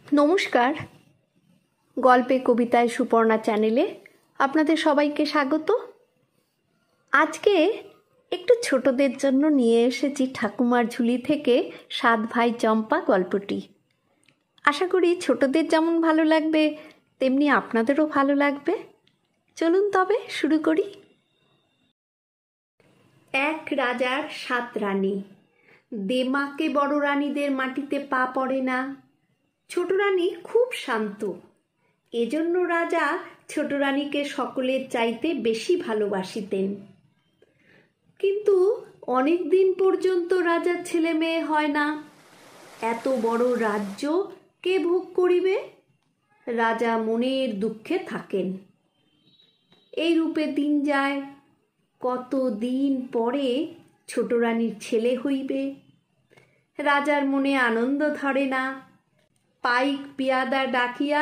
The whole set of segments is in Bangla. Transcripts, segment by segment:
নমস্কার। গল্পে কবিতায় সুপর্ণা চ্যানেলে আপনাদের সবাইকে স্বাগত। আজকে একটু ছোটদের জন্য নিয়ে এসেছি ঠাকুমার ঝুলি থেকে 7 ভাই চম্পা গল্পটি। আশা করি ছোটদের যেমন ভালো লাগবে তেমনি আপনাদেরও ভালো লাগবে। চলুন তবে শুরু করি। এক রাজার 7 রানী। দেমাকে বড় রানীদের মাটিতে পা পড়ে না। ছোট রানী খুব শান্ত, এজন্য রাজা ছোট রানীকে সকলের চাইতে বেশি ভালোবাসিতেন। কিন্তু অনেক দিন পর্যন্ত রাজার ছেলে মেয়ে হয় না। এত বড় রাজ্য কে ভোগ করিবে? রাজা মনের দুঃখে থাকেন। এই রূপে দিন যায়। কত দিন পরে ছোট রানীর ছেলে হইবে। রাজার মনে আনন্দ ধরে না। পাইক পিয়াদা ডাকিয়া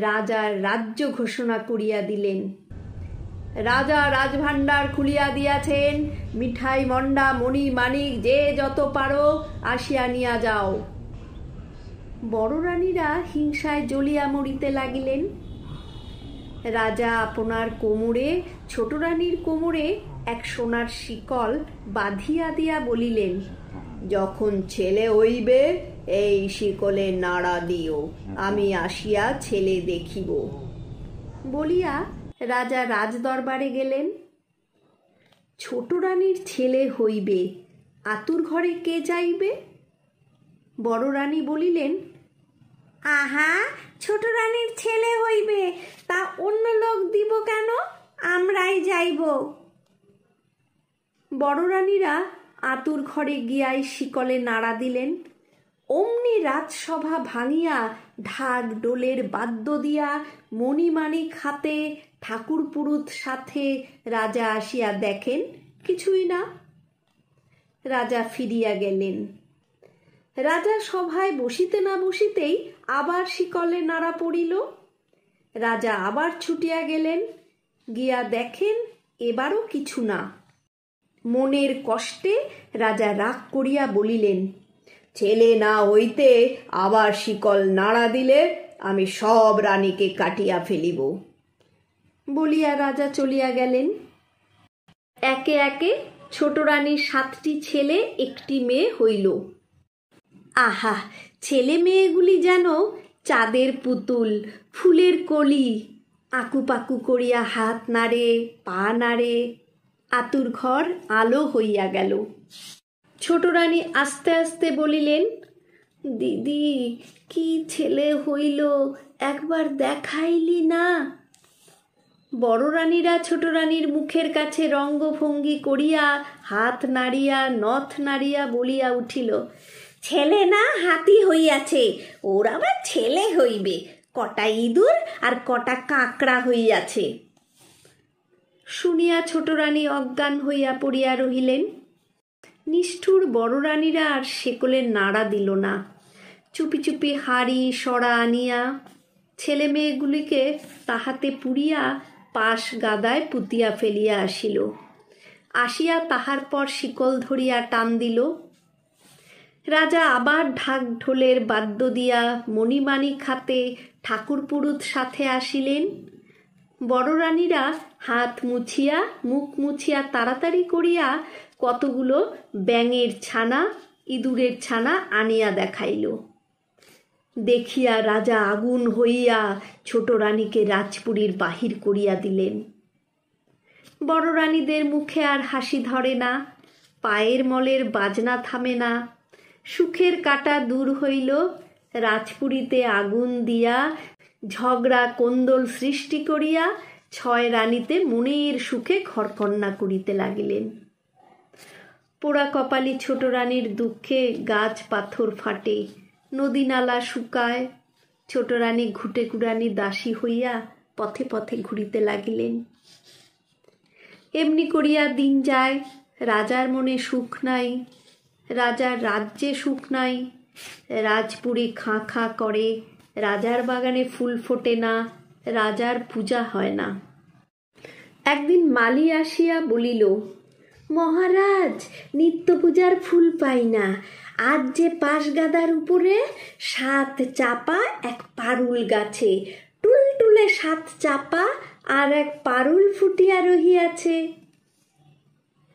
রাজার রাজ্য ঘোষণা করিয়া দিলেন। রাজা রাজভাণ্ডার খুলিয়া দিয়াছেন, মিঠাই মন্ডা মণি মানিক যে যত পারো আসিয়া নিয়া যাও। বড় রানীরা হিংসায় জ্বলিয়া মরিতে লাগিলেন। রাজা আপনার কোমরে ছোট রানীর কোমরে এক সোনার শিকল বাঁধিয়া দিয়া বলিলেন, যখন ছেলে হইবে এই শিকলে নাড়া দিও, আমি আসিয়া ছেলে দেখিব। বলিয়া রাজা রাজদরবারে গেলেন। ছোট রানীর ছেলে হইবে, আতুর ঘরে কে যাইবে? বড় রানী বলিলেন, আহা, ছোট রানীর ছেলে হইবে, তা অন্য লোক দিব কেন? আমরাই যাইব। বড় রানীরা আতুর ঘরে গিয়াই শিকলে নাড়া দিলেন। অমনি রাজসভা ভাঙিয়া ঢাক ডোলের বাদ্য দিয়া মণিমাণিক হাতে ঠাকুর পুরুত সাথে রাজা আসিয়া দেখেন কিছুই না। রাজা ফিরিয়া গেলেন। রাজা সভায় বসিতে না বসিতেই আবার শিকলে নাড়া পড়িল। রাজা আবার ছুটিয়া গেলেন। গিয়া দেখেন এবারও কিছু না। মনের কষ্টে রাজা রাগ করিয়া বলিলেন, ছেলে না হইতে আবার শিকল নাড়া দিলে আমি সব রানীকে কাটিয়া ফেলিব। বলিয়া রাজা চলিয়া গেলেন। একে একে ছোট রানীর 7টি ছেলে 1টি মেয়ে হইল। আহা, ছেলে মেয়েগুলি যেন চাঁদের পুতুল, ফুলের কলি, আকুপাকু করিয়া হাত নাড়ে, পা নাড়ে। আতুর ঘর আলো হইয়া গেল। ছোট রানী আস্তে আস্তে বলিলেন, দিদি, কি ছেলে হইল, একবার দেখাইলি না? বড় রানীরা ছোট রানীর মুখের কাছে রঙ্গভঙ্গি করিয়া হাত নাড়িয়া নথ নাড়িয়া বলিয়া উঠিল, ছেলে না হাতি হইয়াছে, ওর আবার ছেলে হইবে, কটা ইঁদুর আর কটা কাঁকড়া হইয়াছে। শুনিয়া ছোট রানী অজ্ঞান হইয়া পড়িয়া রহিলেন। নিষ্ঠুর বড় রানীরা আর শেকলের নাড়া দিল না। চুপি চুপি হাড়ি সরা আনিয়া ছেলে মেয়েগুলিকে তাহাতে পুড়িয়া পাশ গাদায় পুতিয়া ফেলিয়া আসিল। আসিয়া তাহার পর শিকল ধরিয়া টান দিল। রাজা আবার ঢাক ঢোলের বাদ্য দিয়া মণিমাণিক হাতে ঠাকুর পুরুত সাথে আসিলেন। বড় রানীরা হাত মুছিয়া মুখ মুছিয়া তাড়াতাড়ি করিয়া কতগুলো ব্যাঙের ছানা, ইঁদুরের ছানা আনিয়া দেখাইল। দেখিয়া রাজা আগুন হইয়া ছোট রানীকে রাজপুরীর বাহির করিয়া দিলেন। বড় রানীদের মুখে আর হাসি ধরে না, পায়ের মলের বাজনা থামে না। সুখের কাটা দূর হইল। রাজপুরীতে আগুন দিয়া ঝগড়া কোন্দল সৃষ্টি করিয়া 6 রানীতে মনের সুখে ঘরকন্যা করিতে লাগিলেন। পোড়া কপালি ছোট রানীর দুঃখে গাছ পাথর ফাটে, নদী নালা শুকায়। ছোট রানী ঘুটে কুড়ানি দাসী হইয়া পথে পথে ঘুরিতে লাগিলেন। এমনি করিয়া দিন যায়। রাজার মনে সুখ নাই, রাজার রাজ্যে সুখ নাই। রাজপুরী খাঁ খাঁ করে, রাজার বাগানে ফুল ফোটে না, রাজার পূজা হয় না। একদিন মালি আসিয়া বলিল, মহারাজ, নিত্য পূজার ফুল পাই না, আজ যে পাশ গাদার উপরে 7 চাপা এক পারুল গাছে, টুলটুলে 7 চাপা আর এক পারুল ফুটিয়া রহিয়াছে।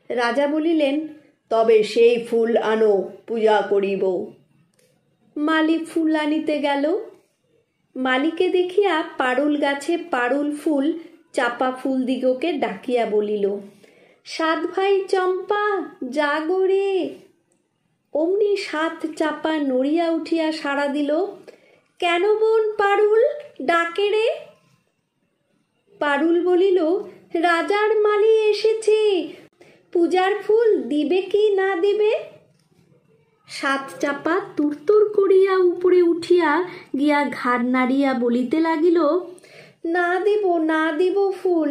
রাজা বলিলেন, তবে সেই ফুল আনো, পূজা করিব। মালি ফুল আনিতে গেল। মালিকে দেখিয়া পারুল গাছে পারুল ফুল চাপা ফুল দিগকে ডাকিয়া বলিল, 7 ভাই চম্পা জাগো রে। অমনি 7 চাপা নড়িয়া উঠিয়া সাড়া দিল, কেন বোন পারুল, ডাকে রে? পারুল বলিল, রাজার মালি এসেছে, পূজার ফুল দিবে কি না দিবে? 7 চাপা তুরতুর করিয়া উপরে উঠিয়া গিয়া ঘাড় নাড়িয়া বলিতে লাগিল, না দিব ফুল,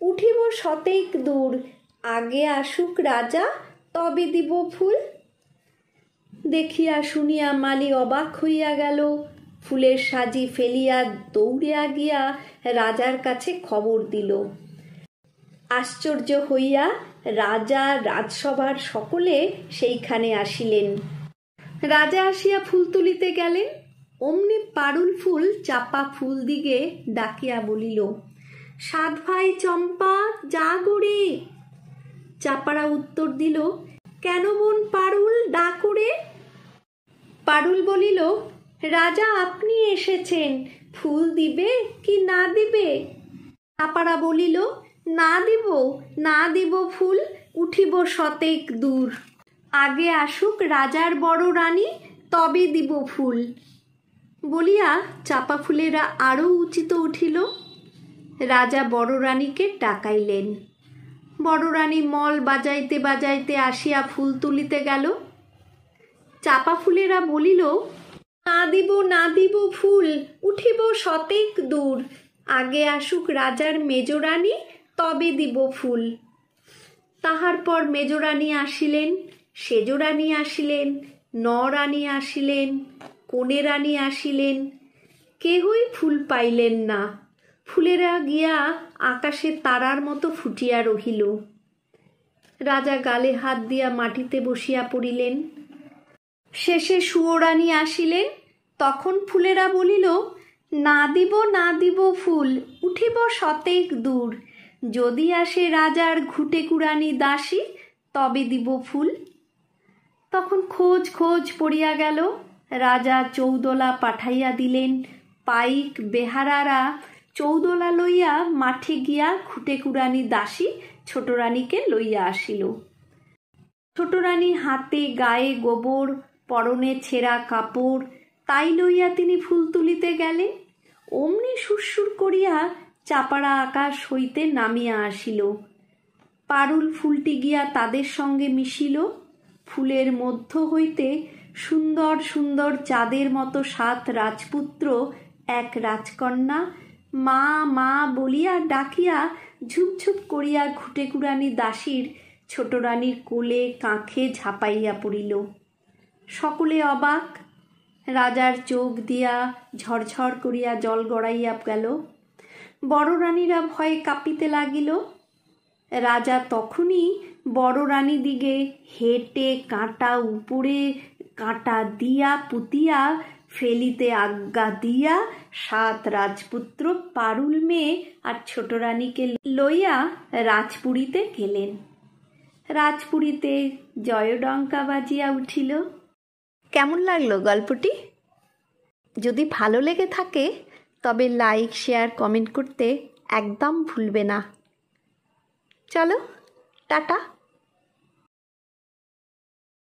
উঠিব শতেক দূর, আগে আসুক রাজা তবে দিব ফুল। দেখিয়া শুনিয়া মালি অবাক হইয়া গেল। ফুলের সাজি ফেলিয়া দৌড়িয়া গিয়া রাজার কাছে খবর দিল। আশ্চর্য হইয়া রাজা রাজসভার সকলে সেইখানে আসিলেন। রাজা আসিয়া ফুল তুলিতে গেলেন। অমনি পারুল ফুল চাপা ফুল দিগে ডাকিয়া বলিল, 7 ভাই চম্পা জাগো রে। চাপারা উত্তর দিল, কেন বোন পারুল, ডাকো রে? পারুল বলিল, রাজা আপনি এসেছেন, ফুল দিবে কি না দিবে? চাপারা বলিল, না দিব ফুল, উঠিব শতেক দূর, আগে আসুক রাজার বড় রানী তবে দিব ফুল। বলিয়া চাপা ফুলেরা আরও উচিত উঠিল। রাজা বড় রানীকে ডাকাইলেন। বড় রানী মল বাজাইতে বাজাইতে আসিয়া ফুল তুলিতে গেল। চাপা ফুলেরা বলিল, না দিব ফুল, উঠিব শতেক দূর, আগে আসুক রাজার মেজরানী তবে দিব ফুল। তাহার পর মেজরানী আসিলেন, সেজরানী আসিলেন, নরানী আসিলেন, কনে রানী আসিলেন, কেহই ফুল পাইলেন না। ফুলেরা গিয়া আকাশে তারার মতো ফুটিয়া রহিল। রাজা গালে হাত দিয়া মাটিতে বসিয়া পড়িলেন। শেষে সুয়োরানী আসিলেন। তখন ফুলেরা বলিল, না দিব ফুল, উঠিব শতেক দূর, যদি আসে রাজার ঘুটে কুড়ানি দাসী তবে দিব ফুল। তখন খোঁজ পড়িয়া গেল। রাজা চৌদলা পাঠাইয়া দিলেন। পাইক বেহারারা চৌদলা লইয়া মাঠে গিয়া ঘুটে কুড়ানি দাসী ছোট রানীকে লইয়া আসিল। ছোট রানী হাতে গায়ে গোবর, পরনে ছেঁড়া কাপড়, তাই লইয়া তিনি ফুল তুলিতে গেলেন। অমনি সুরসুর করিয়া চাপারা আকাশ হইতে নামিয়া আসিল। পারুল ফুলটি গিয়া তাদের সঙ্গে মিশিল। ফুলের মধ্য হইতে সুন্দর সুন্দর চাঁদের মতো 7 রাজপুত্র, এক রাজকন্যা মা বলিয়া ডাকিয়া ঝুপঝুপ করিয়া ঘুটে কুড়ানি দাসীর ছোট রানীর কোলে কাঁখে ঝাঁপাইয়া পড়িল। সকলে অবাক। রাজার চোখ দিয়া ঝরঝর করিয়া জল গড়াইয়া গেল। বড় রানীরা ভয়ে কাঁপিতে লাগিল। রাজা তখনই বড় রানী দিগে হেঁটে কাঁটা উপরে কাঁটা দিয়া পুতিয়া ফেলিতে আজ্ঞা দিয়া 7 রাজপুত্র পারুল মেয়ে আর ছোট রানীকে লইয়া রাজপুরীতে গেলেন। রাজপুরীতে জয়ডঙ্কা বাজিয়া উঠিল। কেমন লাগলো গল্পটি? যদি ভালো লেগে থাকে তবে লাইক, শেয়ার, কমেন্ট করতে একদম ভুলবে না। চলো, টাটা।